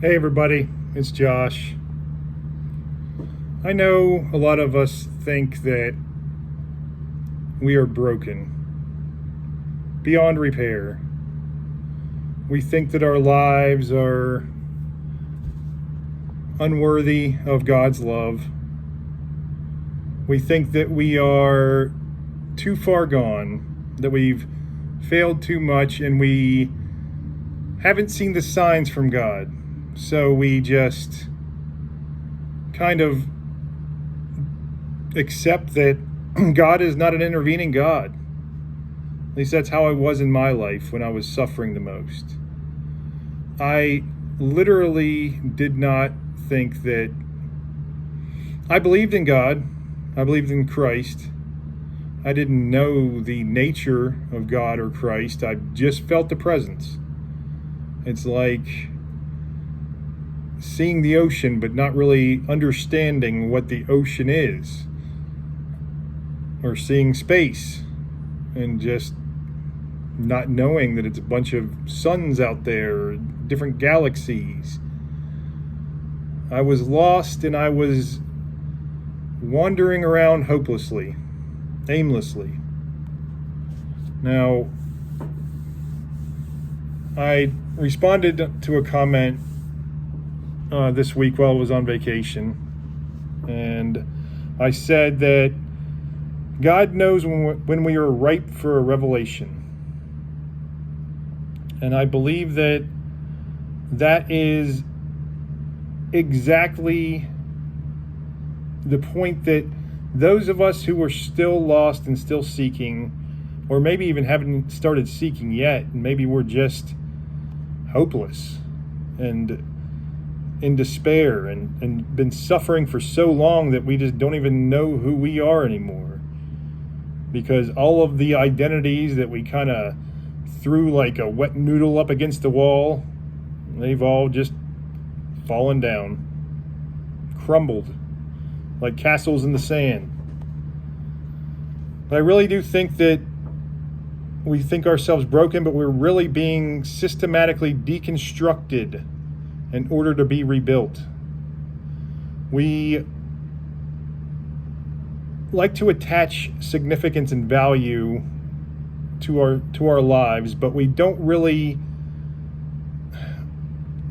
Hey everybody, it's Josh. I know a lot of us think that we are broken, beyond repair. We think that our lives are unworthy of God's love. We think that we are too far gone, that we've failed too much, and we haven't seen the signs from God. So we just kind of accept that God is not an intervening God. At least that's how I was in my life when I was suffering the most. I literally did not think that I believed in God. I believed in Christ. I didn't know the nature of God or Christ. I just felt the presence. It's like seeing the ocean but not really understanding what the ocean is, or seeing space and just not knowing that it's a bunch of suns out there, different galaxies. I was lost and I was wandering around hopelessly, aimlessly. Now, I responded to a comment this week while I was on vacation, and I said that God knows when we are ripe for a revelation. And I believe that that is exactly the point, that those of us who are still lost and still seeking, or maybe even haven't started seeking yet, and maybe we're just hopeless and in despair and been suffering for so long that we just don't even know who we are anymore, because all of the identities that we kind of threw like a wet noodle up against the wall, they've all just fallen down, crumbled like castles in the sand. But I really do think that we think ourselves broken, but we're really being systematically deconstructed in order to be rebuilt. We like to attach significance and value to our lives, but we don't really.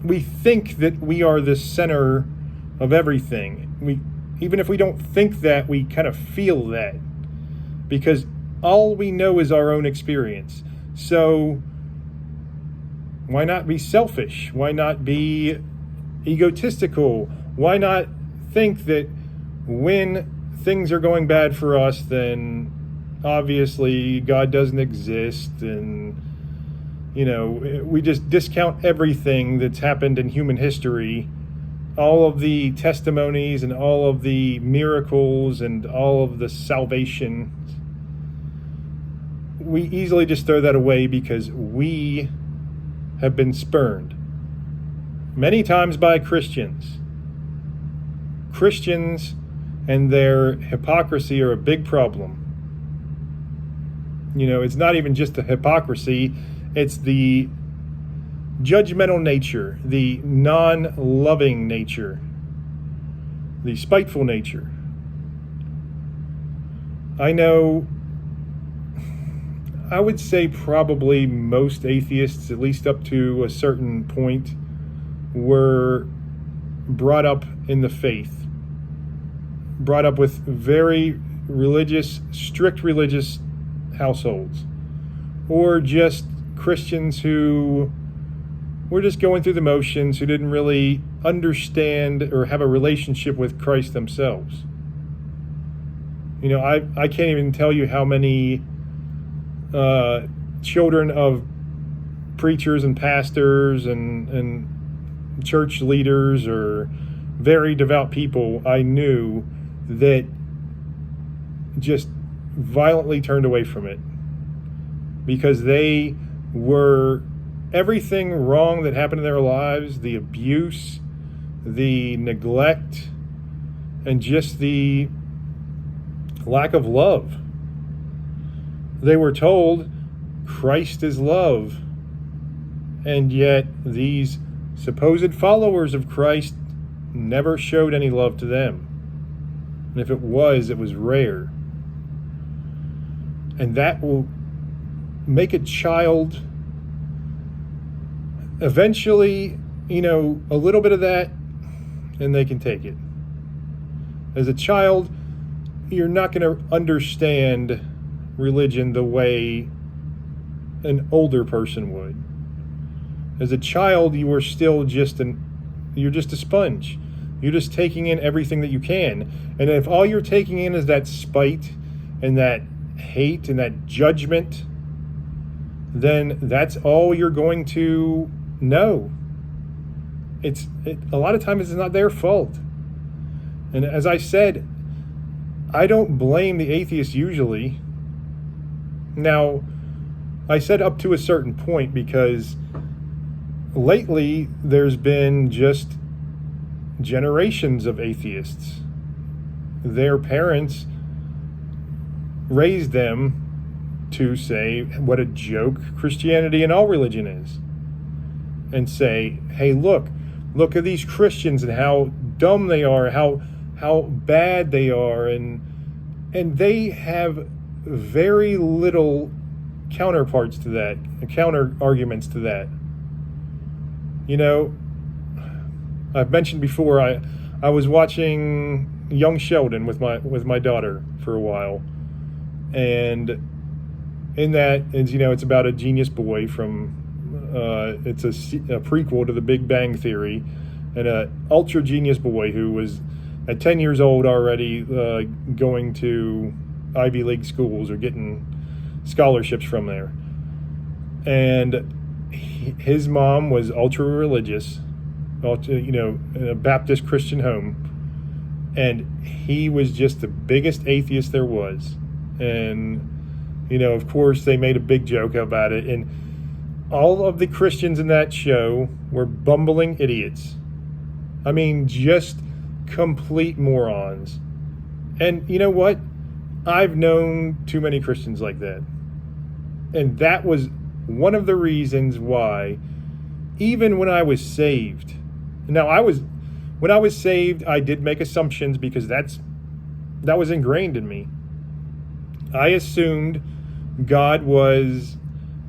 We think that we are the center of everything. Even if we don't think that, we kind of feel that, because all we know is our own experience. So why not be selfish? Why not be egotistical? Why not think that when things are going bad for us, then obviously God doesn't exist, and we just discount everything that's happened in human history, all of the testimonies and all of the miracles and all of the salvation. We easily just throw that away because we have been spurned many times by Christians. Christians and their hypocrisy are a big problem. It's not even just the hypocrisy, it's the judgmental nature, the non-loving nature, the spiteful nature. I know, I would say probably most atheists, at least up to a certain point, were brought up in the faith, brought up with very religious, strict religious households, or just Christians who were just going through the motions, who didn't really understand or have a relationship with Christ themselves. I can't even tell you how many children of preachers and pastors and church leaders or very devout people I knew that just violently turned away from it because they were everything wrong that happened in their lives, the abuse, the neglect, and just the lack of love. They were told Christ is love, and yet these supposed followers of Christ never showed any love to them. And if it was rare. And that will make a child eventually, a little bit of that, and they can take it. As a child, you're not going to understand religion the way an older person would. As a child, you are still you're just a sponge. You're just taking in everything that you can. And if all you're taking in is that spite and that hate and that judgment, then that's all you're going to know. A lot of times it's not their fault. And as I said, I don't blame the atheists usually. Now, I said up to a certain point because lately there's been just generations of atheists. Their parents raised them to say what a joke Christianity and all religion is. And say, hey, look at these Christians and how dumb they are, how bad they are, and they have very little counterparts to that, counter arguments to that. I've mentioned before I was watching Young Sheldon with my daughter for a while, and in that, it's about a genius boy from it's a prequel to The Big Bang Theory, and an ultra genius boy who was at 10 years old already going to Ivy League schools or getting scholarships from there. And his mom was ultra religious, in a Baptist Christian home, and he was just the biggest atheist there was. And of course they made a big joke about it, and all of the Christians in that show were bumbling idiots. I mean, just complete morons. And you know what? I've known too many Christians like that. And that was one of the reasons why, even when I was saved, when I was saved, I did make assumptions because that was ingrained in me. I assumed God was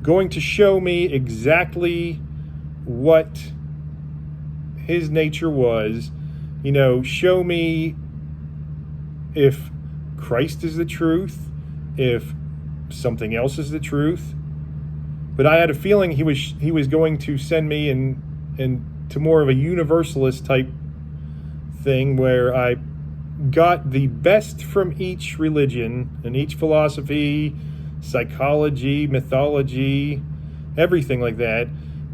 going to show me exactly what his nature was, show me if Christ is the truth, if something else is the truth. But I had a feeling he was going to send me in to more of a universalist type thing where I got the best from each religion and each philosophy, psychology, mythology, everything like that,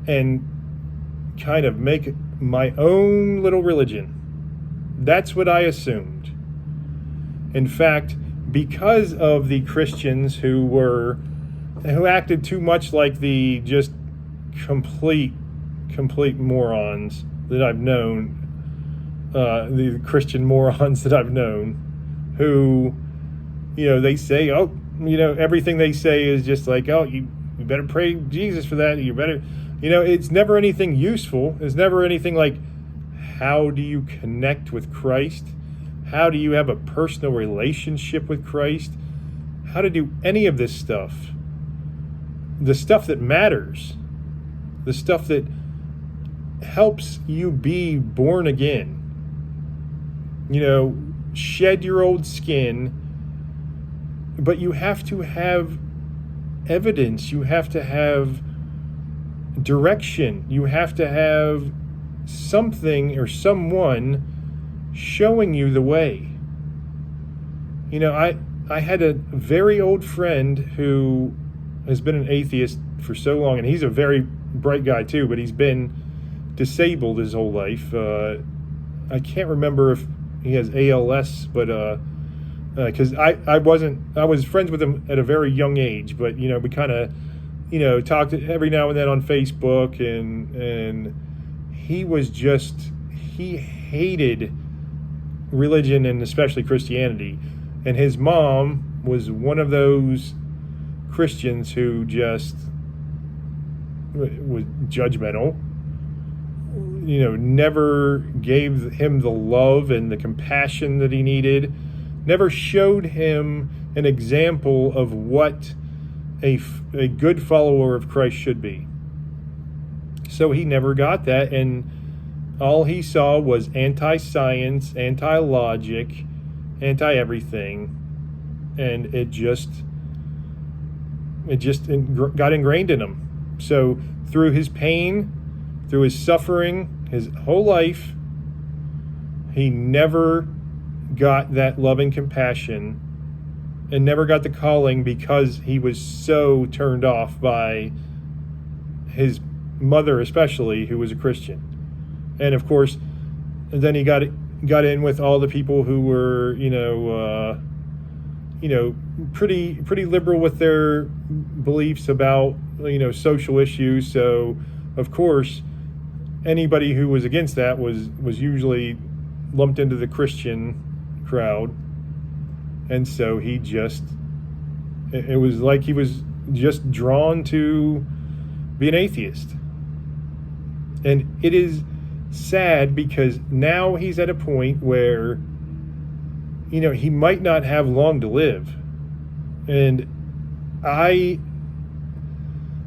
and kind of make my own little religion. That's what I assumed. In fact, because of the Christians who acted too much like the just complete morons that I've known, the Christian morons that I've known, who, they say, everything they say is just like, you better pray Jesus for that. You better, it's never anything useful. It's never anything like, how do you connect with Christ? How do you have a personal relationship with Christ? How to do any of this stuff? The stuff that matters. The stuff that helps you be born again. Shed your old skin, but you have to have evidence. You have to have direction. You have to have something or someone showing you the way. I had a very old friend who has been an atheist for so long, and he's a very bright guy too, but he's been disabled his whole life. I can't remember if he has ALS, but because I was friends with him at a very young age, but we kind of talked every now and then on Facebook, and he hated religion and especially Christianity, and his mom was one of those Christians who just was judgmental, never gave him the love and the compassion that he needed, never showed him an example of what a good follower of Christ should be. So he never got that, and all he saw was anti-science, anti-logic, anti-everything, and it just got ingrained in him. So through his pain, through his suffering, his whole life, he never got that loving compassion and never got the calling because he was so turned off by his mother, especially, who was a Christian. And of course, then he got in with all the people who were, pretty liberal with their beliefs about, social issues. So, of course, anybody who was against that was usually lumped into the Christian crowd. And so it was like he was just drawn to be an atheist. And it is sad because now he's at a point where, he might not have long to live. And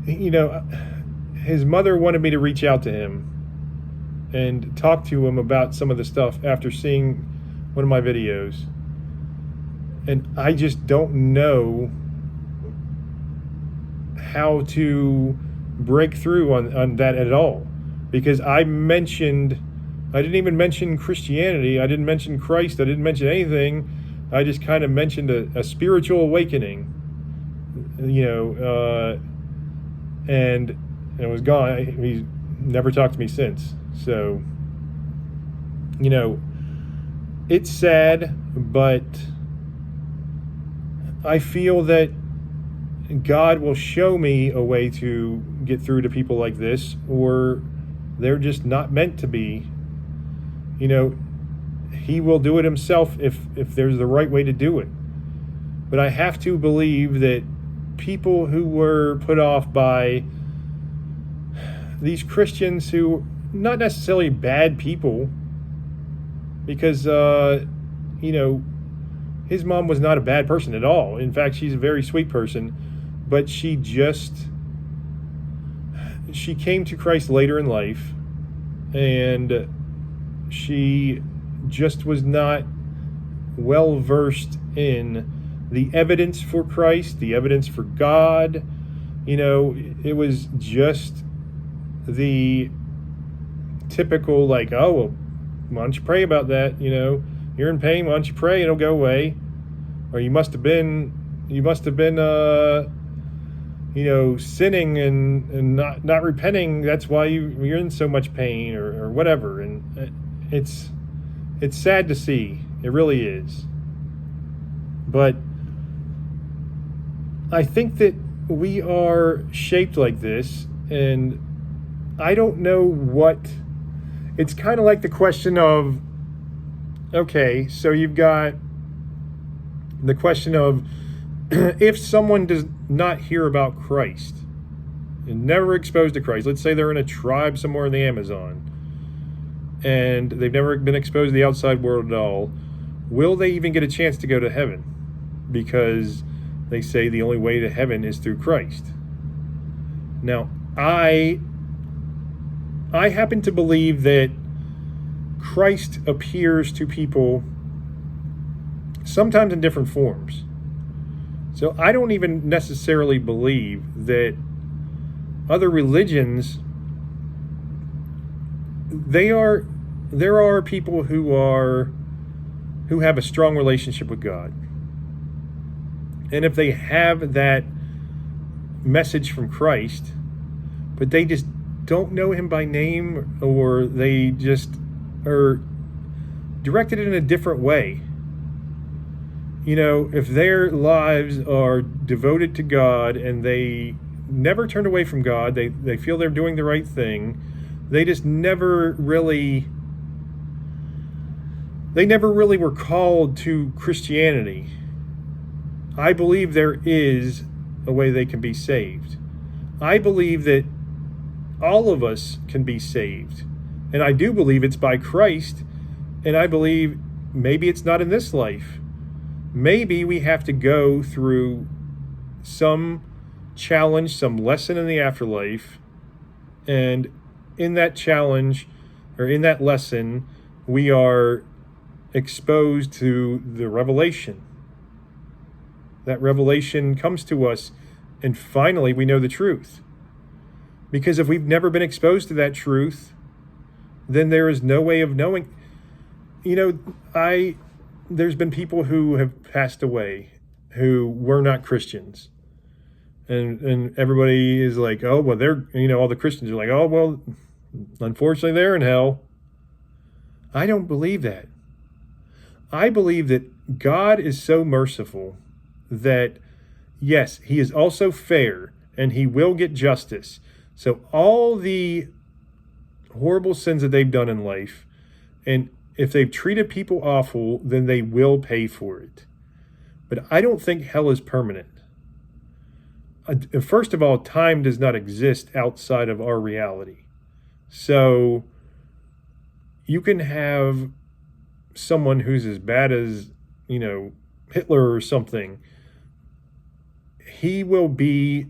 his mother wanted me to reach out to him and talk to him about some of the stuff after seeing one of my videos. And I just don't know how to break through on that at all. Because I didn't even mention Christianity, I didn't mention Christ, I didn't mention anything. I just kind of mentioned a spiritual awakening, and it was gone. He's never talked to me since. So, it's sad, but I feel that God will show me a way to get through to people like this, or they're just not meant to be. He will do it himself if there's the right way to do it. But I have to believe that people who were put off by these Christians, who not necessarily bad people, because his mom was not a bad person at all. In fact, she's a very sweet person, but she came to Christ later in life, and she just was not well versed in the evidence for Christ, the evidence for God. It was just the typical, like, oh, well, why don't you pray about that? You're in pain, why don't you pray, it'll go away. Or you must have been sinning and not repenting, that's why you're in so much pain, or whatever. And it's sad to see, it really is. But I think that we are shaped like this, and I don't know what. It's kind of like the question of, okay, so you've got the question of, if someone does not hear about Christ and never exposed to Christ, let's say they're in a tribe somewhere in the Amazon and they've never been exposed to the outside world at all, will they even get a chance to go to heaven? Because they say the only way to heaven is through Christ. Now, I happen to believe that Christ appears to people sometimes in different forms. So I don't even necessarily believe that other religions, there are people who have a strong relationship with God. And if they have that message from Christ, but they just don't know him by name, or they just are directed in a different way. If their lives are devoted to God and they never turned away from God, they feel they're doing the right thing, they just never really were called to Christianity. I believe there is a way they can be saved. I believe that all of us can be saved. And I do believe it's by Christ, and I believe maybe it's not in this life. Maybe we have to go through some challenge, some lesson in the afterlife, and in that challenge or in that lesson, we are exposed to the revelation. That revelation comes to us, and finally we know the truth. Because if we've never been exposed to that truth, then there is no way of knowing. There's been people who have passed away who were not Christians. And everybody is like, oh, well, all the Christians are like, oh, well, unfortunately, they're in hell. I don't believe that. I believe that God is so merciful that, yes, he is also fair and he will get justice. So all the horrible sins that they've done in life, and if they've treated people awful, then they will pay for it. But I don't think hell is permanent. First of all, time does not exist outside of our reality. So you can have someone who's as bad as, Hitler or something. He will be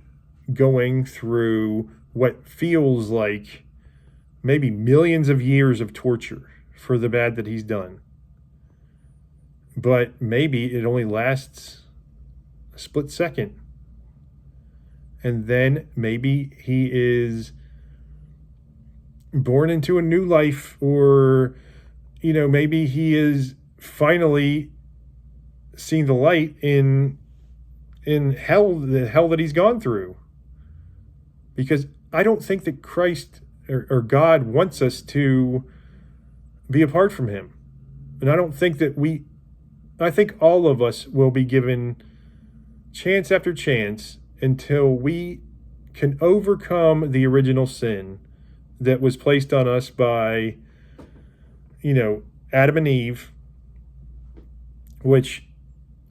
going through what feels like maybe millions of years of torture for the bad that he's done. But maybe it only lasts a split second. And then maybe he is born into a new life, or, maybe he is finally seen the light in hell, the hell that he's gone through. Because I don't think that Christ or God wants us to be apart from him. And I don't think that I think all of us will be given chance after chance until we can overcome the original sin that was placed on us by, Adam and Eve, which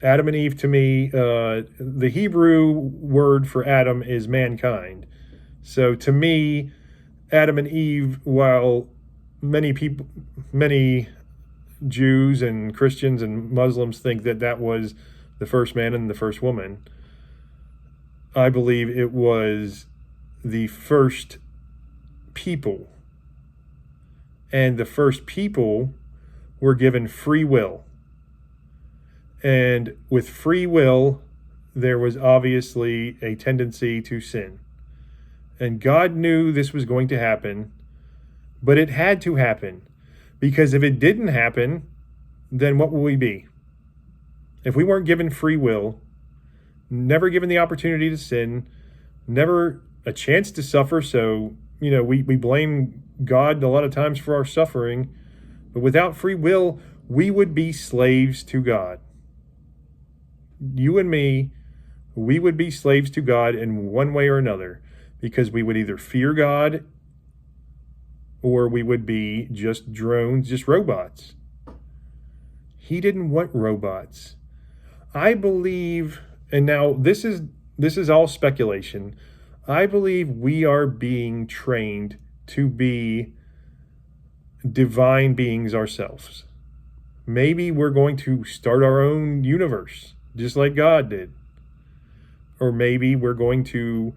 Adam and Eve, to me, the Hebrew word for Adam is mankind. So to me, Adam and Eve, while many Jews and Christians and Muslims think that was the first man and the first woman, I believe it was the first people. And the first people were given free will. And with free will, there was obviously a tendency to sin. And God knew this was going to happen, but it had to happen. Because if it didn't happen, then what will we be? If we weren't given free will, never given the opportunity to sin, never a chance to suffer. So, we blame God a lot of times for our suffering, but without free will, we would be slaves to God. You and me, we would be slaves to God in one way or another, because we would either fear God or we would be just drones, just robots. He didn't want robots. I believe, and now this is all speculation, I believe we are being trained to be divine beings ourselves. Maybe we're going to start our own universe, just like God did. Or maybe we're going to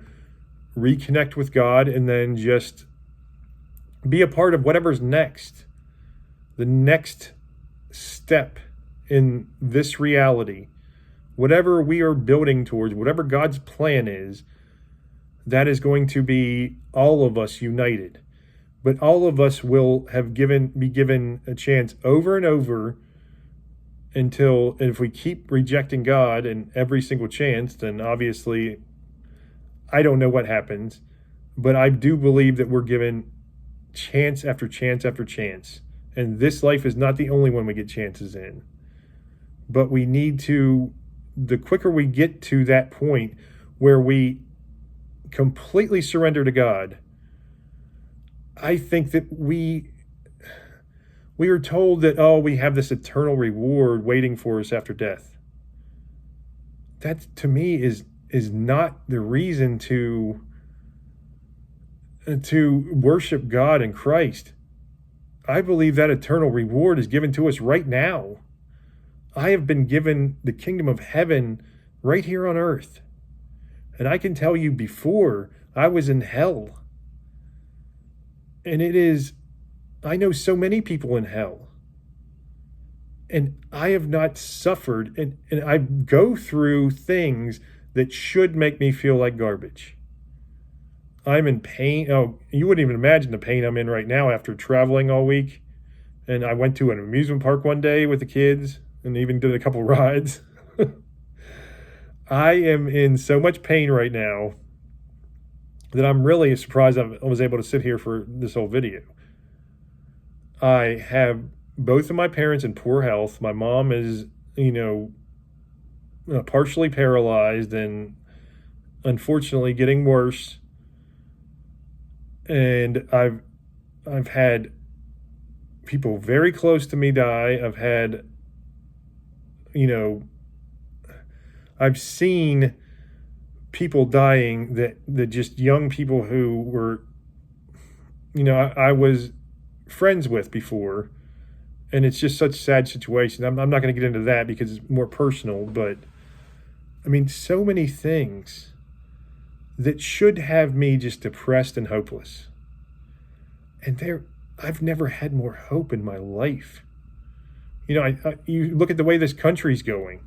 reconnect with God and then just be a part of whatever's next. The next step in this reality. Whatever we are building towards, whatever God's plan is, that is going to be all of us united. But all of us will be given a chance over and over until, if we keep rejecting God in every single chance, then obviously I don't know what happens. But I do believe that we're given chance after chance after chance. And this life is not the only one we get chances in. But we need to, the quicker we get to that point where we completely surrender to God, I think that we are told that, we have this eternal reward waiting for us after death. That, to me, is not the reason to worship God and Christ. I believe that eternal reward is given to us right now. I have been given the kingdom of heaven right here on earth. And I can tell you, before I was in hell. And I know so many people in hell. And I have not suffered. And I go through things that should make me feel like garbage. I'm in pain. Oh, you wouldn't even imagine the pain I'm in right now after traveling all week. And I went to an amusement park one day with the kids and even did a couple rides. I am in so much pain right now that I'm really surprised I was able to sit here for this whole video. I have both of my parents in poor health. My mom is, partially paralyzed and unfortunately getting worse. And I've had people very close to me die. I've had, I've seen people dying that just young people who were, I was friends with before. And it's just such a sad situation. I'm not going to get into that because it's more personal, but I mean, so many things that should have me just depressed and hopeless. And I've never had more hope in my life. You look at the way this country's going.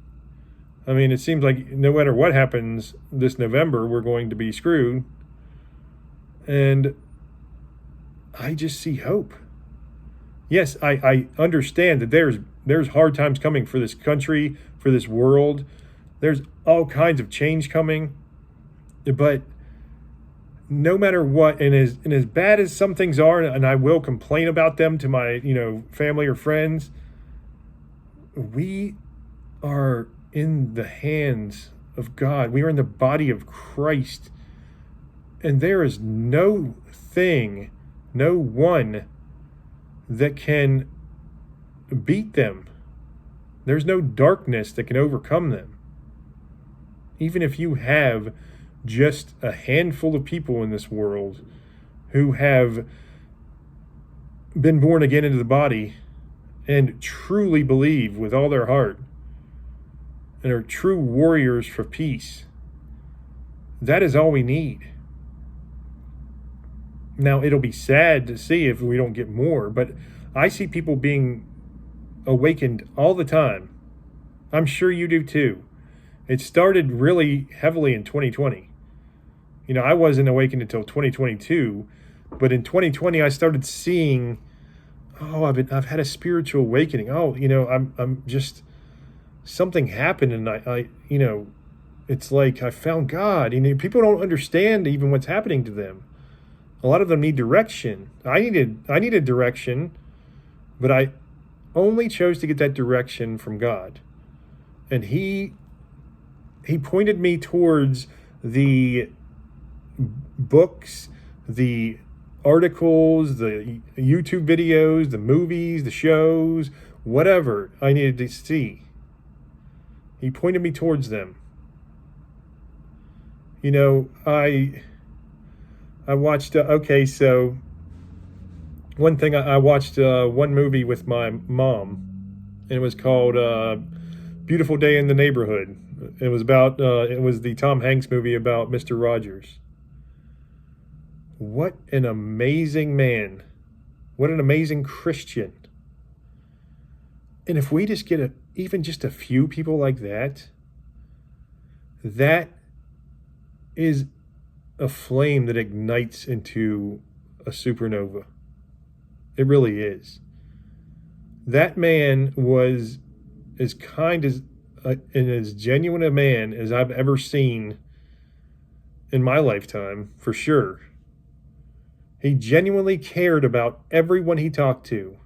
I mean, it seems like no matter what happens this November, we're going to be screwed. And I just see hope. Yes, I understand that there's hard times coming for this country, for this world. There's all kinds of change coming. But no matter what, and as bad as some things are, and I will complain about them to my, family or friends, we are in the hands of God. We are in the body of Christ. And there is no thing, no one that can beat them. There's no darkness that can overcome them. Even if you have just a handful of people in this world who have been born again into the body and truly believe with all their heart and are true warriors for peace, that is all we need. Now, it'll be sad to see if we don't get more, but I see people being awakened all the time. I'm sure you do too. It started really heavily in 2020. I wasn't awakened until 2022, but in 2020 I started seeing, I've had a spiritual awakening. I'm just, something happened, and I it's like I found God. People don't understand even what's happening to them. A lot of them need direction. I needed direction, but I only chose to get that direction from God. And he pointed me towards the books, the articles, the YouTube videos, the movies, the shows, whatever I needed to see. He pointed me towards them. I watched, so one thing, I watched one movie with my mom, and it was called Beautiful Day in the Neighborhood. It was the Tom Hanks movie about Mr. Rogers. What an amazing man. What an amazing Christian. And if we just get even just a few people like that, that is a flame that ignites into a supernova. It really is. That man was as kind and as genuine a man as I've ever seen in my lifetime, for sure. He genuinely cared about everyone he talked to.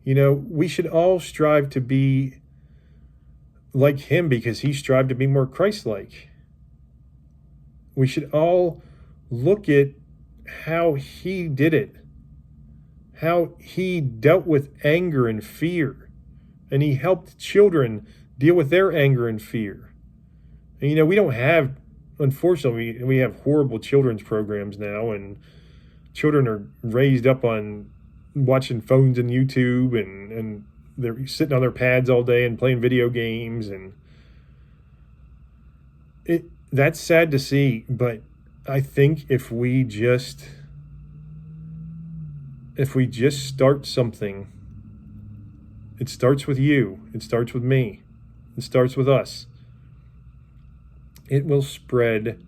We should all strive to be like him because he strived to be more Christ-like. We should all look at how he did it, how he dealt with anger and fear, and he helped children deal with their anger and fear. And we don't have, unfortunately, we have horrible children's programs now, and children are raised up on watching phones and YouTube, and they're sitting on their pads all day and playing video games, and that's sad to see. But I think if we just start something, it starts with you, it starts with me, it starts with us. It will spread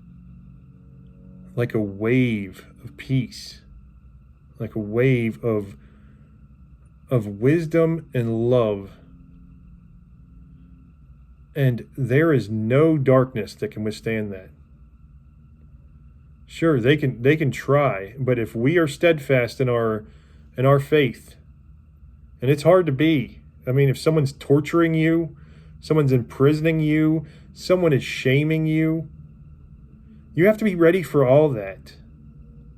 like a wave of peace, like a wave of wisdom and love. And there is no darkness that can withstand that. Sure, they can try, but if we are steadfast in our faith, and it's hard to be. I mean, if someone's torturing you, someone's imprisoning you, someone is shaming you, you have to be ready for all that.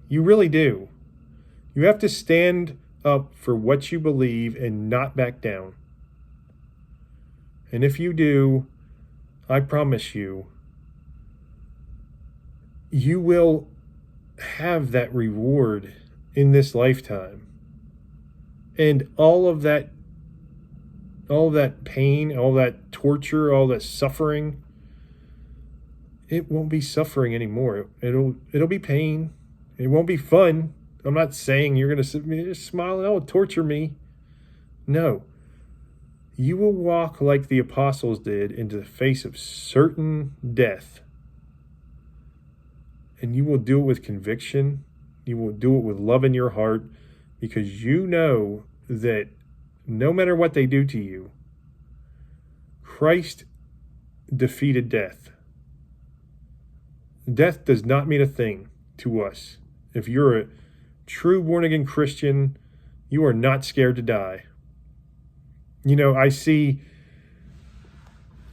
You really do. You have to stand up for what you believe and not back down. And if you do, I promise you, you will have that reward in this lifetime. And all of that pain, all that torture, all that suffering, it won't be suffering anymore. It'll be pain. It won't be fun. I'm not saying you're going to sit there smiling, oh, torture me. No. You will walk like the apostles did into the face of certain death. And you will do it with conviction. You will do it with love in your heart, because you know that no matter what they do to you, Christ defeated death. Death does not mean a thing to us. If you're a true born-again Christian, you are not scared to die. You know, I see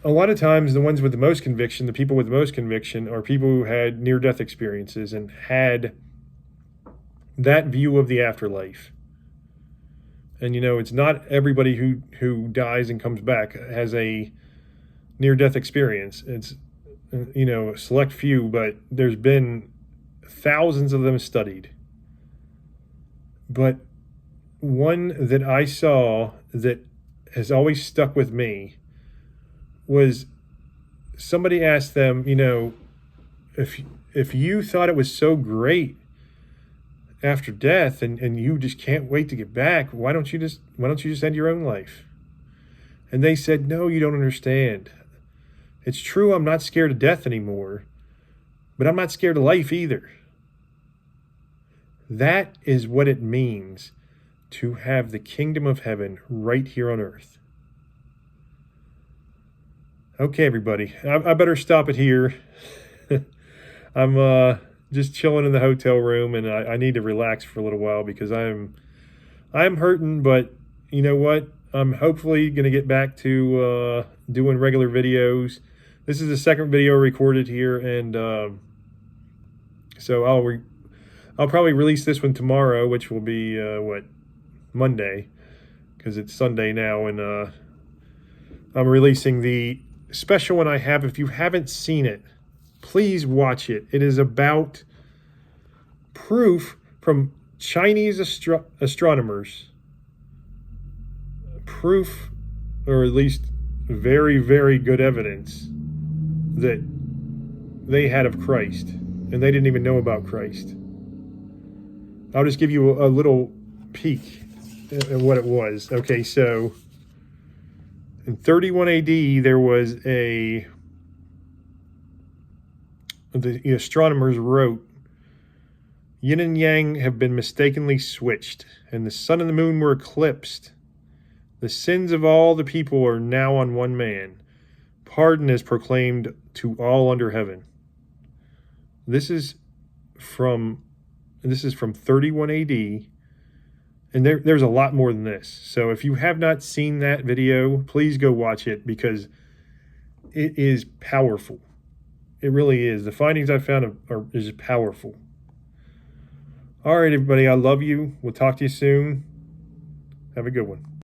a lot of times the ones with the most conviction, the people with the most conviction, are people who had near-death experiences and had that view of the afterlife. And, you know, it's not everybody who dies and comes back has a near-death experience. It's, you know, a select few, but there's been thousands of them studied. But one that I saw that has always stuck with me was somebody asked them, you know, if you thought it was so great after death and you just can't wait to get back, why don't you just end your own life? And they said, no, you don't understand. It's true, I'm not scared of death anymore, but I'm not scared of life either. That is what it means to have the kingdom of heaven right here on earth. Okay, everybody, I better stop it here. I'm just chilling in the hotel room, and I need to relax for a little while because I'm hurting, but you know what? I'm hopefully going to get back to doing regular videos. This is the second video recorded here, and so I'll probably release this one tomorrow, which will be Monday, because it's Sunday now, and I'm releasing the special one I have. If you haven't seen it, please watch it. It is about proof from Chinese astronomers. Proof, or at least very, very good evidence that they had of Christ, and they didn't even know about Christ. I'll just give you a little peek at what it was. Okay, so in 31 AD, there was the astronomers wrote, yin and yang have been mistakenly switched, and the sun and the moon were eclipsed. The sins of all the people are now on one man. Pardon is proclaimed to all under heaven. This is from 31 AD, and there's a lot more than this. So if you have not seen that video, please go watch it, because it is powerful. It really is. The findings I found is powerful. All right, everybody, I love you. We'll talk to you soon. Have a good one.